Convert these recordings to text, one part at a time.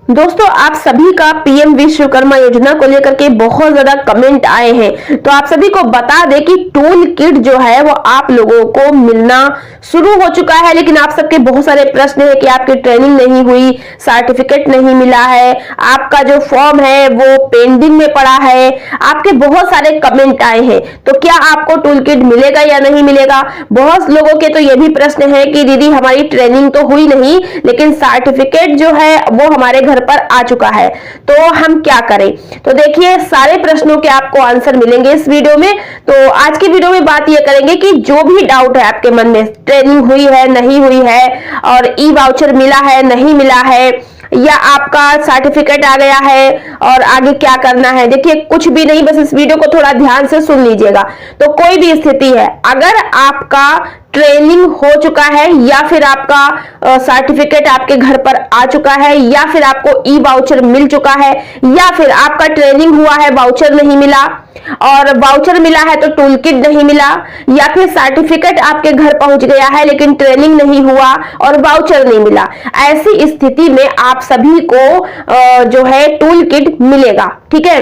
दोस्तों, आप सभी का पीएम विश्वकर्मा योजना को लेकर के बहुत ज्यादा कमेंट आए हैं। तो आप सभी को बता दें कि टूल किट जो है वो आप लोगों को मिलना शुरू हो चुका है, लेकिन आप सबके बहुत सारे प्रश्न है कि आपकी ट्रेनिंग नहीं हुई, सर्टिफिकेट नहीं मिला है, आपका जो फॉर्म है वो पेंडिंग में पड़ा है। आपके बहुत सारे कमेंट आए हैं। तो क्या आपको टूल किट मिलेगा या नहीं मिलेगा? बहुत लोगों के तो ये भी प्रश्न है कि दीदी हमारी ट्रेनिंग तो हुई नहीं, लेकिन सर्टिफिकेट जो है वो हमारे घर पर आ चुका है, तो हम क्या करें? तो देखिए, सारे प्रश्नों के आपको आंसर मिलेंगे इस वीडियो में। तो आज की वीडियो में बात ये करेंगे कि जो भी डाउट है आपके मन में, ट्रेनिंग हुई है नहीं हुई है, और ई वाउचर मिला है नहीं मिला है, या आपका सर्टिफिकेट आ गया है और आगे क्या करना है, देखिए कुछ भी नहीं, बस इस वीडियो को थोड़ा ध्यान से सुन लीजिएगा। तो कोई भी स्थिति है, अगर आपका ट्रेनिंग हो चुका है या फिर आपका सर्टिफिकेट आपके घर पर आ चुका है, या फिर आपको ई वाउचर मिल चुका है, या फिर आपका ट्रेनिंग हुआ है वाउचर नहीं मिला, और वाउचर मिला है तो टूल किट नहीं मिला, या फिर सर्टिफिकेट आपके घर पहुंच गया है लेकिन ट्रेनिंग नहीं हुआ और वाउचर नहीं मिला, ऐसी स्थिति में आप सभी को जो है टूल किट मिलेगा। ठीक है,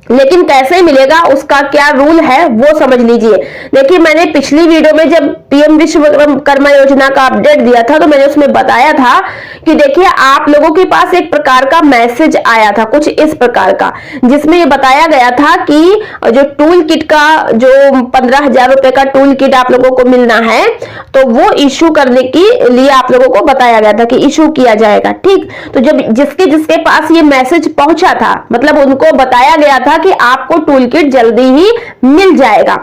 लेकिन कैसे मिलेगा, उसका क्या रूल है वो समझ लीजिए। देखिए, मैंने पिछली वीडियो में जब पीएम विश्वकर्मा योजना का अपडेट दिया था तो मैंने उसमें बताया था कि देखिए आप लोगों के पास एक प्रकार का मैसेज आया था, कुछ इस प्रकार का, जिसमें ये बताया गया था कि जो टूल किट का जो 15,000 रुपए का टूल किट आप लोगों को मिलना है, तो वो इश्यू करने के लिए आप लोगों को बताया गया था कि इश्यू किया जाएगा। ठीक, तो जब जिसके जिसके पास ये मैसेज पहुंचा था, मतलब उनको बताया गया था कि आपको टूल किट जल्दी ही मिल जाएगा।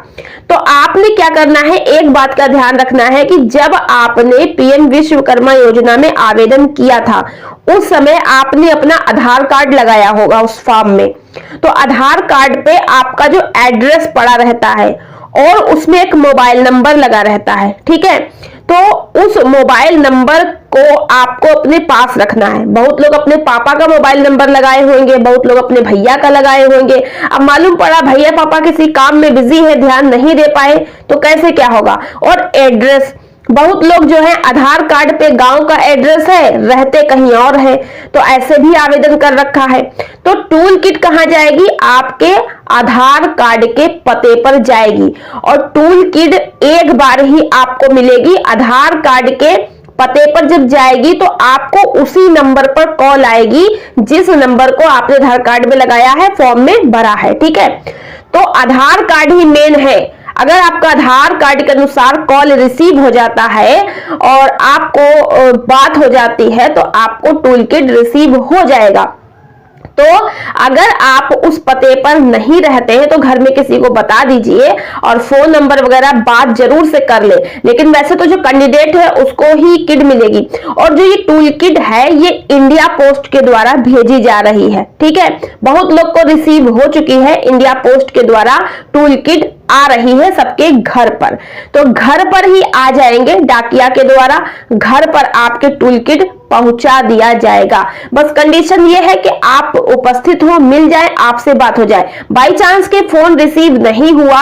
तो आपने क्या करना है, एक बात का ध्यान रखना है कि जब आपने पीएम विश्वकर्मा योजना में आवेदन किया था, उस समय आपने अपना आधार कार्ड लगाया होगा उस फॉर्म में। तो आधार कार्ड पे आपका जो एड्रेस पड़ा रहता है और उसमें एक मोबाइल नंबर लगा रहता है। ठीक है, तो उस मोबाइल नंबर को आपको अपने पास रखना है। बहुत लोग अपने पापा का मोबाइल नंबर लगाए होंगे, बहुत लोग अपने भैया का लगाए होंगे। अब मालूम पड़ा भैया पापा किसी काम में बिजी है, ध्यान नहीं दे पाए, तो कैसे क्या होगा? और एड्रेस, बहुत लोग जो है आधार कार्ड पे गांव का एड्रेस है, रहते कहीं और है, तो ऐसे भी आवेदन कर रखा है। तो टूल किट कहां जाएगी? आपके आधार कार्ड के पते पर जाएगी, और टूल किट एक बार ही आपको मिलेगी। आधार कार्ड के पते पर जब जाएगी तो आपको उसी नंबर पर कॉल आएगी जिस नंबर को आपने आधार कार्ड में लगाया है, फॉर्म में भरा है। ठीक है, तो आधार कार्ड ही मेन है। अगर आपका आधार कार्ड के अनुसार कॉल रिसीव हो जाता है और आपको बात हो जाती है, तो आपको टूल किट रिसीव हो जाएगा। तो अगर आप उस पते पर नहीं रहते हैं तो घर में किसी को बता दीजिए और फोन नंबर वगैरह बात जरूर से कर ले। लेकिन वैसे तो जो कैंडिडेट है उसको ही किट मिलेगी। और जो ये टूल किट है ये इंडिया पोस्ट के द्वारा भेजी जा रही है। ठीक है, बहुत लोग को रिसीव हो चुकी है, इंडिया पोस्ट के द्वारा टूल किट आ रही है सबके घर पर। तो घर पर ही आ जाएंगे, डाकिया के द्वारा घर पर आपके टूल किट पहुंचा दिया जाएगा। बस कंडीशन ये है कि आप उपस्थित हो, मिल जाए, आपसे बात हो जाए। बाई चांस के फोन रिसीव नहीं हुआ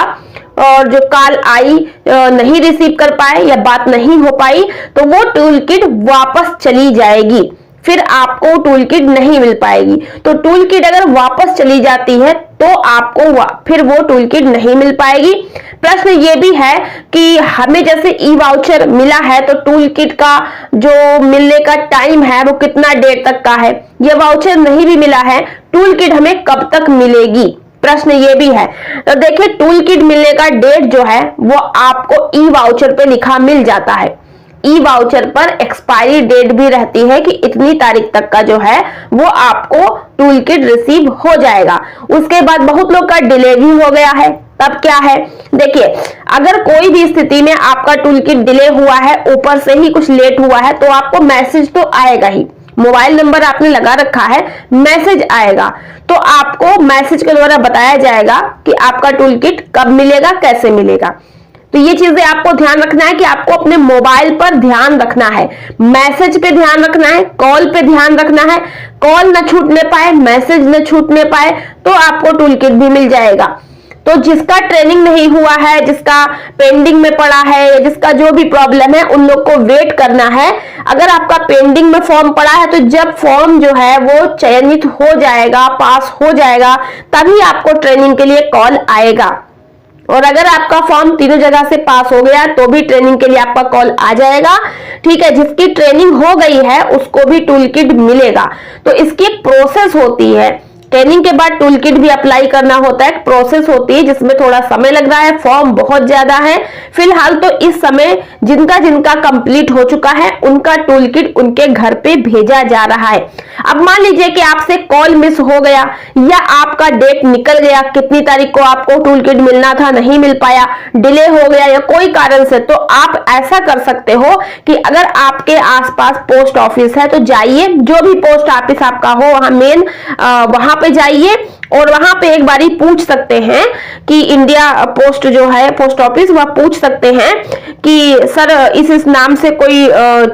और जो कॉल आई नहीं रिसीव कर पाए या बात नहीं हो पाई, तो वो टूल किट वापस चली जाएगी, फिर आपको टूल किट नहीं मिल पाएगी। तो टूल किट अगर वापस चली जाती है तो आपको फिर वो टूल किट नहीं मिल पाएगी। प्रश्न ये भी है कि हमें जैसे ई वाउचर मिला है तो टूल किट का जो मिलने का टाइम है वो कितना डेट तक का है? ये वाउचर नहीं भी मिला है, टूल किट हमें कब तक मिलेगी? प्रश्न ये भी है। तो देखिए, टूल किट मिलने का डेट जो है वो आपको ई वाउचर पे लिखा मिल जाता है। ई वाउचर पर एक्सपायरी डेट भी रहती है कि इतनी तारीख तक का जो है वो आपको टूल किट रिसीव हो जाएगा। उसके बाद बहुत लोग का डिले भी हो गया है, तब क्या है? देखिए, अगर कोई भी स्थिति में आपका टूल किट डिले हुआ है, ऊपर से ही कुछ लेट हुआ है, तो आपको मैसेज तो आएगा ही। मोबाइल नंबर आपने लगा रखा है, मैसेज आएगा, तो आपको मैसेज के द्वारा बताया जाएगा कि आपका टूल किट कब मिलेगा, कैसे मिलेगा। तो ये चीजें आपको ध्यान रखना है कि आपको अपने मोबाइल पर ध्यान रखना है, मैसेज पे ध्यान रखना है, कॉल पे ध्यान रखना है। कॉल न छूटने पाए, मैसेज न छूटने पाए, तो आपको टूल किट भी मिल जाएगा। तो जिसका ट्रेनिंग नहीं हुआ है, जिसका पेंडिंग में पड़ा है, जिसका जो भी प्रॉब्लम है, उन लोग को वेट करना है। अगर आपका पेंडिंग में फॉर्म पड़ा है तो जब फॉर्म जो है वो चयनित हो जाएगा, पास हो जाएगा, तभी आपको ट्रेनिंग के लिए कॉल आएगा। और अगर आपका फॉर्म तीनों जगह से पास हो गया तो भी ट्रेनिंग के लिए आपका कॉल आ जाएगा। ठीक है, जिसकी ट्रेनिंग हो गई है उसको भी टूल किट मिलेगा। तो इसकी एक प्रोसेस होती है, ट्रेनिंग के बाद टूल किट भी अप्लाई करना होता है, एक प्रोसेस होती है जिसमें थोड़ा समय लग रहा है, फॉर्म बहुत ज्यादा है। फिलहाल तो इस समय जिनका जिनका कंप्लीट हो चुका है उनका टूल किट उनके घर पे भेजा जा रहा है। अब मान लीजिए कि आपसे कॉल मिस हो गया या आपका डेट निकल गया, कितनी तारीख को आपको टूल किट मिलना था, नहीं मिल पाया, डिले हो गया या कोई कारण से, तो आप ऐसा कर सकते हो कि अगर आपके आसपास पोस्ट ऑफिस है तो जाइए, जो भी पोस्ट ऑफिस आपका हो वहां मेन वहां पे जाइए और वहां पे एक बारी पूछ सकते हैं कि इंडिया पोस्ट जो है पोस्ट ऑफिस, वह पूछ सकते हैं कि सर इस नाम से कोई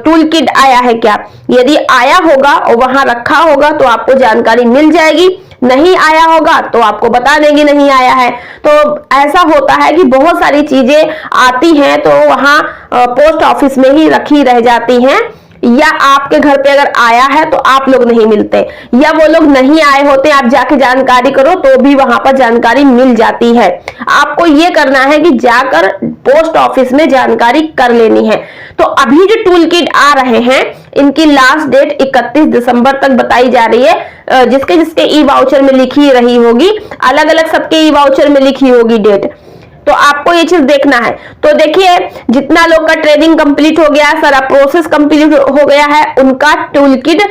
टूल किट आया है क्या। यदि आया होगा और वहां रखा होगा तो आपको जानकारी मिल जाएगी, नहीं आया होगा तो आपको बता देंगे नहीं आया है। तो ऐसा होता है कि बहुत सारी चीजें आती हैं तो वहां पोस्ट ऑफिस में ही रखी रह जाती हैं, या आपके घर पे अगर आया है तो आप लोग नहीं मिलते, या वो लोग नहीं आए होते, आप जाके जानकारी करो तो भी वहां पर जानकारी मिल जाती है। आपको ये करना है कि जाकर पोस्ट ऑफिस में जानकारी कर लेनी है। तो अभी जो टूल किट आ रहे हैं इनकी लास्ट डेट 31 दिसंबर तक बताई जा रही है। जिसके जिसके ई वाउचर में लिखी रही होगी, अलग अलग सबके ई वाउचर में लिखी होगी डेट, तो आपको ये चीज देखना है। तो देखिए जितना लोग का ट्रेनिंग कंप्लीट हो गया, सारा प्रोसेस कंप्लीट हो गया है, उनका टूल किट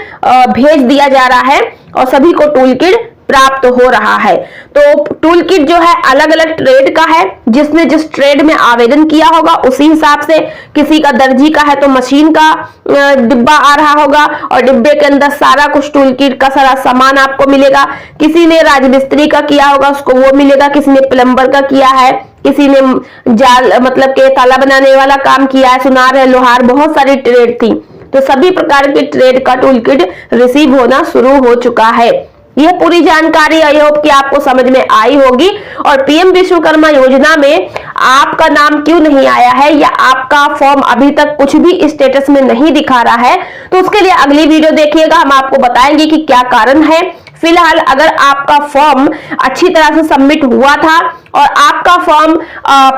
भेज दिया जा रहा है और सभी को टूल किट प्राप्त हो रहा है। तो टूल किट जो है अलग अलग ट्रेड का है, जिसने जिस ट्रेड में आवेदन किया होगा उसी हिसाब से, किसी का दर्जी का है तो मशीन का डिब्बा आ रहा होगा और डिब्बे के अंदर सारा कुछ टूल किट का सारा सामान आपको मिलेगा। किसी ने राजमिस्त्री का किया होगा उसको वो मिलेगा, किसी ने प्लम्बर का किया है, किसी ने जाल मतलब के ताला बनाने वाला काम किया है, सुनार है, लोहार, बहुत सारी ट्रेड थी। तो सभी प्रकार के ट्रेड का टूल किट रिसीव होना शुरू हो चुका है। यह पूरी जानकारी आई होप कि आपको समझ में आई होगी। और पीएम विश्वकर्मा योजना में आपका नाम क्यों नहीं आया है या आपका फॉर्म अभी तक कुछ भी स्टेटस में नहीं दिखा रहा है, तो उसके लिए अगली वीडियो देखिएगा, हम आपको बताएंगे कि क्या कारण है। फिलहाल अगर आपका फॉर्म अच्छी तरह से सबमिट हुआ था और आपका फॉर्म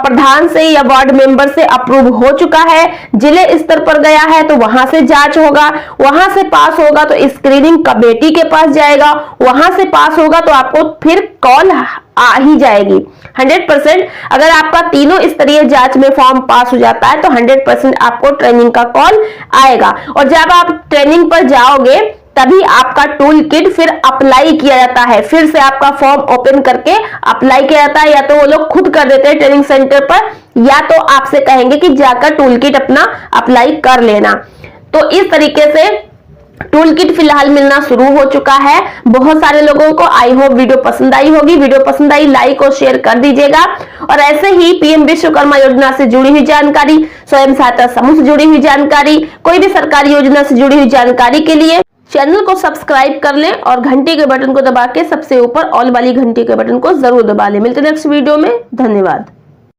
प्रधान से या वार्ड मेंबर से अप्रूव हो चुका है, जिले स्तर पर गया है तो वहां से जांच होगा, वहां से पास होगा तो स्क्रीनिंग कमेटी के पास जाएगा, वहां से पास होगा तो आपको फिर कॉल आ ही जाएगी 100%। अगर आपका तीनों स्तरीय जांच में फॉर्म पास हो जाता है तो 100% आपको ट्रेनिंग का कॉल आएगा। और जब आप ट्रेनिंग पर जाओगे तभी आपका टूल किट फिर अप्लाई किया जाता है, फिर से आपका फॉर्म ओपन करके अप्लाई किया जाता है, या तो वो लोग खुद कर देते हैं ट्रेनिंग सेंटर पर, या तो आपसे कहेंगे कि जाकर टूल किट अपना अप्लाई कर लेना। तो इस तरीके से टूल किट फिलहाल मिलना शुरू हो चुका है बहुत सारे लोगों को। आई होप वीडियो पसंद आई होगी, वीडियो पसंद आई लाइक और शेयर कर दीजिएगा। और ऐसे ही पीएम विश्वकर्मा योजना से जुड़ी हुई जानकारी, स्वयं सहायता समूह से जुड़ी हुई जानकारी, कोई भी सरकारी योजना से जुड़ी हुई जानकारी के लिए चैनल को सब्सक्राइब कर लें और घंटी के बटन को दबा के सबसे ऊपर ऑल वाली घंटी के बटन को जरूर दबा लें। मिलते हैं नेक्स्ट वीडियो में, धन्यवाद।